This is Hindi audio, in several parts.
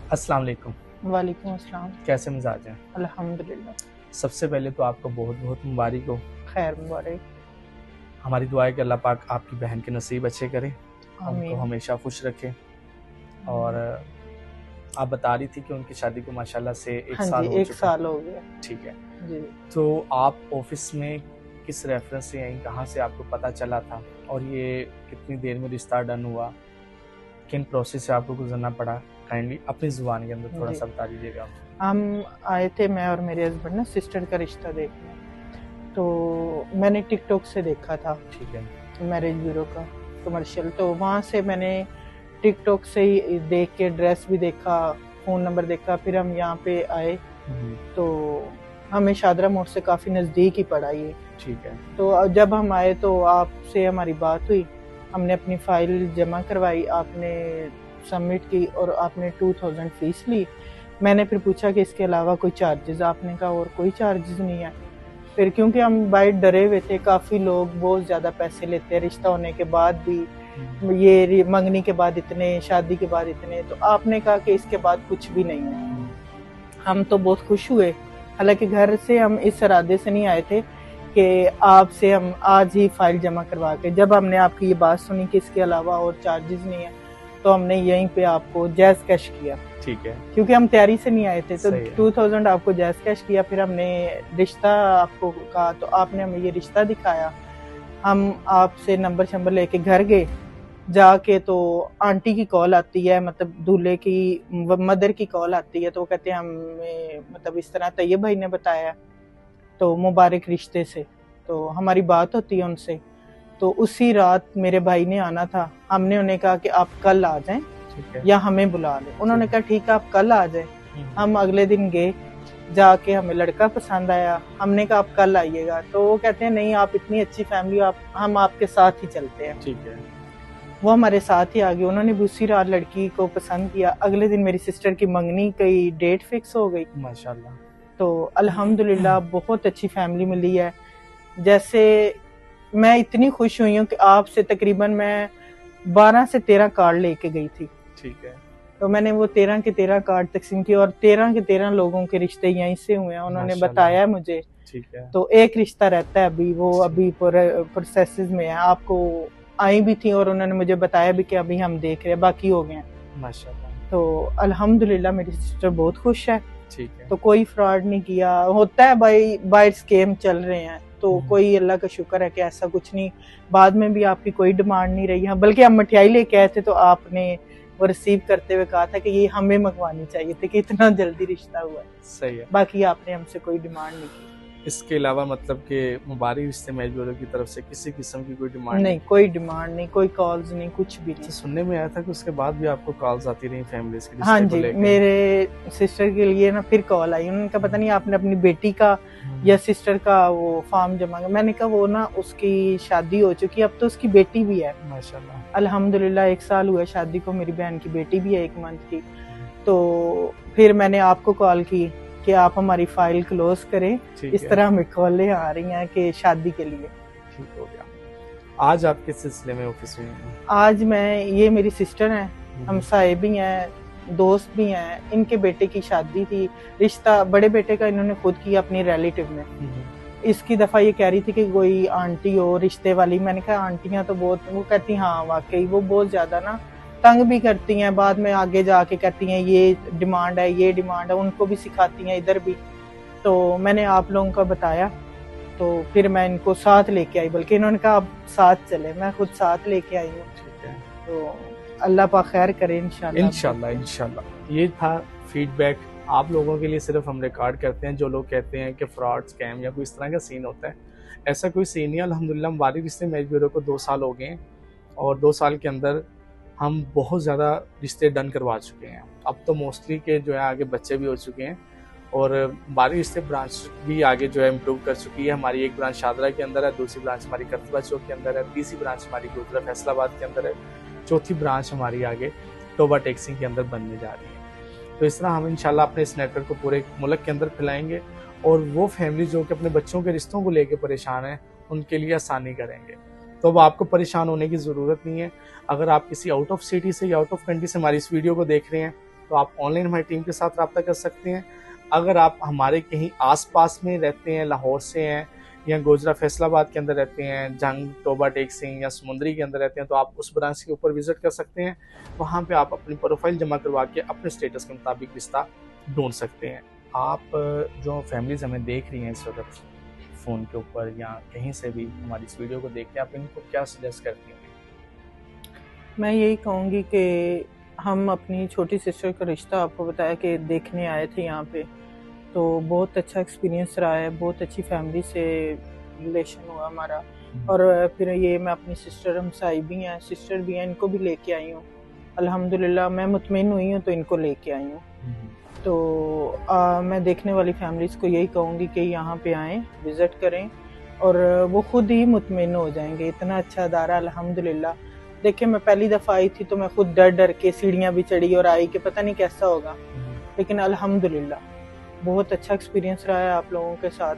अस्सलाम वालेकुम। वालेकुम अस्सलाम। कैसे मिजाज हैं? अल्हम्दुलिल्लाह। सबसे पहले तो आपको बहुत बहुत मुबारक हो। खैर मुबारक। हमारी दुआ है कि अल्लाह पाक आपकी बहन के नसीब अच्छे करे, उनको आमीन। हमेशा खुश रखे। और आप बता रही थी कि उनकी शादी को माशाल्लाह से 1 हाँ जी, साल हो 1 चुका है। साल हो गया। ठीक है, जी। तो आप ऑफिस में किस रेफरेंस से आई, कहाँ से आपको पता चला था और ये कितनी देर में रिश्ता डन हुआ, किन प्रोसेस से आपको गुजरना पड़ा? काइंडली अपनी जुबान के अंदर थोड़ा जी, सा बता दीजिएगा। हम आए थे, मैं और मेरे हस्बैंड ना सिस्टर का रिश्ता देखने। तो मैंने टिकटॉक से देखा था ठीक है, मैरिज ब्यूरो का कमर्शियल, तो वहाँ से मैंने टिकटॉक से ही देख के ड्रेस भी देखा, फ़ोन नंबर देखा, फिर हम यहाँ पे आए। तो हमें शादरा मोड़ से काफ़ी नज़दीक ही पड़ा ये। ठीक है, तो जब हम आए तो आपसे हमारी बात हुई, हमने अपनी फ़ाइल जमा करवाई, आपने सबमिट की और आपने 2000 फ़ीस ली। मैंने फिर पूछा कि इसके अलावा कोई चार्जेज़? आपने कहा और कोई चार्जेज़ नहीं है। फिर क्योंकि हम बाहर डरे हुए थे, काफ़ी लोग बहुत ज़्यादा पैसे लेते हैं रिश्ता होने के बाद भी, ये मंगनी के बाद इतने, शादी के बाद इतने। तो आपने कहा कि इसके बाद कुछ भी नहीं है। हम तो बहुत खुश हुए, हालांकि घर से हम इस इरादे से नहीं आए थे कि आपसे हम आज ही फाइल जमा करवा के, जब हमने आपकी ये बात सुनी कि इसके अलावा और चार्जेस नहीं है, तो हमने यहीं पे आपको जैज़ कैश किया। ठीक है, क्योंकि हम तैयारी से नहीं आए थे, तो सही है। 2000 आपको जैज़ कैश किया। फिर हमने रिश्ता आपको कहा, तो आपने हमें ये रिश्ता दिखाया। हम आपसे नंबर शंबर लेके घर गए, जाके तो आंटी की कॉल आती है, मतलब दूल्हे की मदर की कॉल आती है, तो वो कहते हैं हमें मतलब इस तरह तैयब भाई ने बताया, तो मुबारक रिश्ते से। तो हमारी बात होती है उनसे, तो उसी रात मेरे भाई ने आना था। हमने उन्हें कहा कि आप कल आ जाएं या हमें बुला लें। उन्होंने कहा ठीक है आप कल आ जाएं। हम अगले दिन गए, जाके हमें लड़का पसंद आया। हमने कहा आप कल आइएगा, तो वो कहते हैं नहीं, आप इतनी अच्छी फैमिली, आप हम आपके साथ ही चलते हैं। ठीक है, वो हमारे साथ ही आ गए। उन्होंने भी उसी रात लड़की को पसंद किया। अगले दिन मेरी सिस्टर की मंगनी की डेट फिक्स हो गई माशाल्लाह। तो अल्हम्दुलिल्लाह बहुत अच्छी फैमिली मिली है। जैसे मैं इतनी खुश हुई हूँ कि आपसे तकरीबन मैं 12 से 13 कार्ड लेके गई थी। ठीक है, तो मैंने वो 13 के 13 कार्ड तकसीम किए और 13 के 13 लोगों के रिश्ते यहीं से हुए हैं, उन्होंने बताया मुझे। ठीक है, तो एक रिश्ता रहता है अभी, वो अभी प्रोसेस में है। आपको आई भी थी और उन्होंने मुझे बताया भी कि अभी हम देख रहे हैं, बाकी हो गए हैं। माशाल्लाह। तो अल्हम्दुलिल्लाह मेरी सिस्टर बहुत खुश है। ठीक है, तो कोई फ्रॉड नहीं किया। होता है भाई, बाहर स्कैम चल रहे हैं, तो कोई अल्लाह का शुक्र है कि ऐसा कुछ नहीं। बाद में भी आपकी कोई डिमांड नहीं रही है, बल्कि हम मिठाई लेके आए थे तो आपने वो रिसीव करते हुए कहा था कि ये हमें मंगवानी चाहिए थी कि इतना जल्दी रिश्ता हुआ है। सही है। बाकी आपने हमसे कोई डिमांड नहीं की। इसके अलावा मतलब कि मुबारक रिश्ते मैरिज ब्यूरो की तरफ से किसी किस्म की कोई डिमांड नहीं, कोई डिमांड नहीं, कोई कॉल्स नहीं, कुछ भी नहीं। सुनने में आया था कि उसके बाद भी आपको कॉल्स आती रही फैमिलीज के हाँ रिश्ते को जी, लेकर। मेरे सिस्टर के लिए ना फिर कॉल आई। उन्होंने कहा पता नहीं आपने अपनी बेटी का या सिस्टर का वो फॉर्म जमा किया। मैंने कहा वो ना उसकी शादी हो चुकी है, अब तो उसकी बेटी भी है माशाल्लाह। अल्हम्दुलिल्लाह। 1 साल हुआ शादी को, मेरी बहन की बेटी भी है 1 मंथ की। तो फिर मैंने आपको कॉल की कि आप हमारी फाइल क्लोज करें। इस तरह हमें कॉलें आ रही हैं कि शादी के लिए। ठीक हो गया। आज आप किस सिलसिले में ऑफिस में हैं? आज मैं, ये मेरी सिस्टर हैं, हम साहिब भी हैं, दोस्त भी हैं। इनके बेटे की शादी थी, रिश्ता बड़े बेटे का इन्होंने खुद किया अपनी रिलेटिव में। इसकी दफा ये कह रही थी कि कोई आंटी हो रिश्ते वाली। मैंने कहा आंटियां तो बहुत, वो कहती हाँ वाकई वो बहुत ज्यादा ना तंग भी करती हैं, बाद में आगे जाके कहती हैं ये डिमांड है, ये डिमांड है, उनको भी सिखाती हैं इधर भी। तो मैंने आप लोगों का बताया, तो फिर मैं इनको साथ लेके आई, बल्कि इन्होंने कहा आप साथ चले, मैं खुद साथ लेके आई हूँ। तो अल्लाह पाक खैर करे इंशाल्लाह। इंशाल्लाह इंशाल्लाह। ये था फीडबैक। आप लोगों के लिए सिर्फ हम रिकॉर्ड करते हैं। जो लोग कहते हैं कि फ्रॉड स्कैम या कोई इस तरह का सीन होता है, ऐसा कोई सीन नहीं है। अल्हम्दुलिल्लाह मुबारक रिश्ते मैरिज ब्यूरो को 2 साल हो गए हैं और 2 साल के अंदर हम बहुत ज़्यादा रिश्ते डन करवा चुके हैं। अब तो मोस्टली के जो है आगे बच्चे भी हो चुके हैं और मुबारक रिश्ते ब्रांच भी आगे जो है इम्प्रूव कर चुकी है। हमारी एक ब्रांच शादरा के अंदर है, दूसरी ब्रांच हमारी करतबा चौक के अंदर है, तीसरी ब्रांच हमारी गुरुद्वारा फैसलाबाद के अंदर है, चौथी ब्रांच हमारी आगे टोबा टैक्सी के अंदर बनने जा रही है। तो इस तरह हम इंशाल्लाह अपने इस नेटवर्क को पूरे मुल्क के अंदर फैलाएंगे और वो फैमिली जो कि अपने बच्चों के रिश्तों को लेकर परेशान है उनके लिए आसानी करेंगे। तो अब आपको परेशान होने की ज़रूरत नहीं है। अगर आप किसी आउट ऑफ सिटी से या आउट ऑफ कंट्री से हमारी इस वीडियो को देख रहे हैं तो आप ऑनलाइन हमारी टीम के साथ रब्ता कर सकते हैं। अगर आप हमारे कहीं आसपास में रहते हैं, लाहौर से हैं या गोजरा फैसलाबाद के अंदर रहते हैं, जंग टोबा टेक सिंह या समुंदरी के अंदर रहते हैं, तो आप उस ब्रांच के ऊपर विजिट कर सकते हैं। वहाँ पे आप अपनी प्रोफाइल जमा करवा के अपने स्टेटस के मुताबिक रिश्ता ढूंढ सकते हैं। आप जो फैमिलीज हमें देख रही हैं इस वक्त फ़ोन के ऊपर या कहीं से भी हमारी इस वीडियो को देख के, आप इनको क्या सजेस्ट करती हैं? मैं यही कहूँगी कि हम अपनी छोटी सिस्टर का रिश्ता आपको बताया कि देखने आए थे यहाँ पे, तो बहुत अच्छा एक्सपीरियंस रहा है, बहुत अच्छी फैमिली से रिलेशन हुआ हमारा। और फिर ये मैं अपनी सिस्टर, हम साई भी हैं, सिस्टर भी हैं, इनको भी लेके आई हूँ। अल्हम्दुलिल्लाह मैं मुतमईन हुई हूँ तो इनको लेके आई हूँ। तो मैं देखने वाली फैमिलीज़ को यही कहूँगी कि यहाँ पे आएँ, विज़िट करें और वो खुद ही मुतमईन हो जाएंगे। इतना अच्छा अदारा अल्हम्दुलिल्लाह। देखिए मैं पहली दफ़ा आई थी तो मैं खुद डर डर के सीढ़ियाँ भी चढ़ी और आई कि पता नहीं कैसा होगा, लेकिन अल्हम्दुलिल्लाह बहुत अच्छा एक्सपीरियंस रहा है आप लोगों के साथ।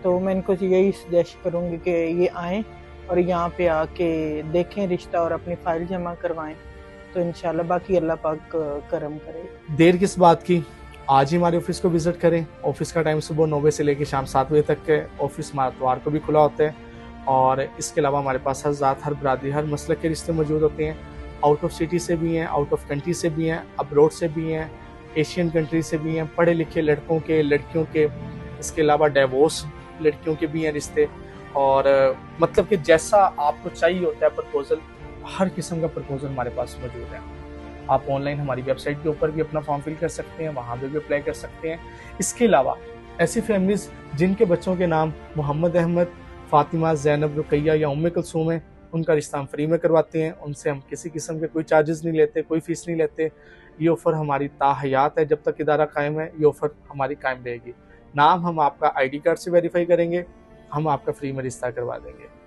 तो मैं इनको यही सजेस्ट करूँगी कि ये आएँ और यहाँ पे आके देखें रिश्ता और अपनी फ़ाइल जमा करवाएं, तो इंशाल्लाह बाकी अल्लाह पाक करम करे। देर किस बात की, आज ही हमारे ऑफिस को विजिट करें। ऑफिस का टाइम सुबह 9 बजे से लेकर शाम 7 बजे तक है। ऑफिस हमारा इतवार को भी खुला होता है और इसके अलावा हमारे पास हर ज़ात, हर बरादरी, हर मसलक के रिश्ते मौजूद होते हैं। आउट ऑफ सिटी से भी हैं, आउट ऑफ कंट्री से भी हैं, अब्रोड से भी हैं, एशियन कंट्री से भी हैं, पढ़े लिखे लड़कों के, लड़कियों के, इसके अलावा डाइवोर्स लड़कियों के भी हैं रिश्ते। और मतलब कि जैसा आपको चाहिए होता है प्रपोजल, हर किस्म का प्रपोजल हमारे पास मौजूद है। आप ऑनलाइन हमारी वेबसाइट के ऊपर भी अपना फॉर्म फिल कर सकते हैं, वहाँ पे भी अप्लाई कर सकते हैं। इसके अलावा ऐसी फैमिलीज जिनके बच्चों के नाम मोहम्मद अहमद, फातिमा, ज़ैनब, रुकैया या उम्मे कुलसूम है, उनका रिश्ता हम फ्री में करवाते हैं। उनसे हम किसी किस्म के कोई चार्जेस नहीं लेते, कोई फीस नहीं लेते। ये ऑफ़र हमारी ताहयात है, जब तक इदारा कायम है ये ऑफ़र हमारी कायम रहेगी। नाम हम आपका ID कार्ड से वेरीफाई करेंगे, हम आपका फ्री में रिश्ता करवा देंगे।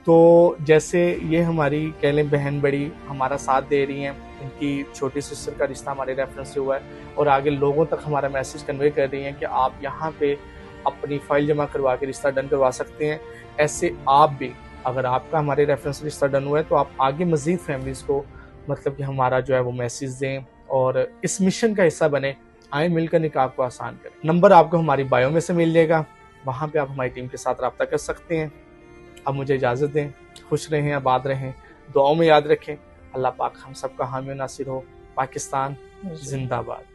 तो जैसे ये हमारी कह लें बहन बड़ी हमारा साथ दे रही हैं, उनकी छोटी सिस्टर का रिश्ता हमारे रेफरेंस से हुआ है और आगे लोगों तक हमारा मैसेज कन्वे कर रही हैं कि आप यहाँ पे अपनी फ़ाइल जमा करवा के रिश्ता डन करवा सकते हैं। ऐसे आप भी अगर आपका हमारे रेफरेंस रिश्ता डन हुआ है तो आप आगे मज़ीद फैमिलीज़ को मतलब कि हमारा जो है वो मैसेज दें और इस मिशन का हिस्सा बने। आए मिलकर निकाह को आसान करें। नंबर आपको हमारी बायो में से मिल जाएगा, वहाँ पे आप हमारी टीम के साथ रब्ता कर सकते हैं। अब मुझे इजाज़त दें, खुश रहें, आबाद रहें, दुआओं में याद रखें। अल्लाह पाक हम सबका हामी नासिर हो। पाकिस्तान जिंदाबाद।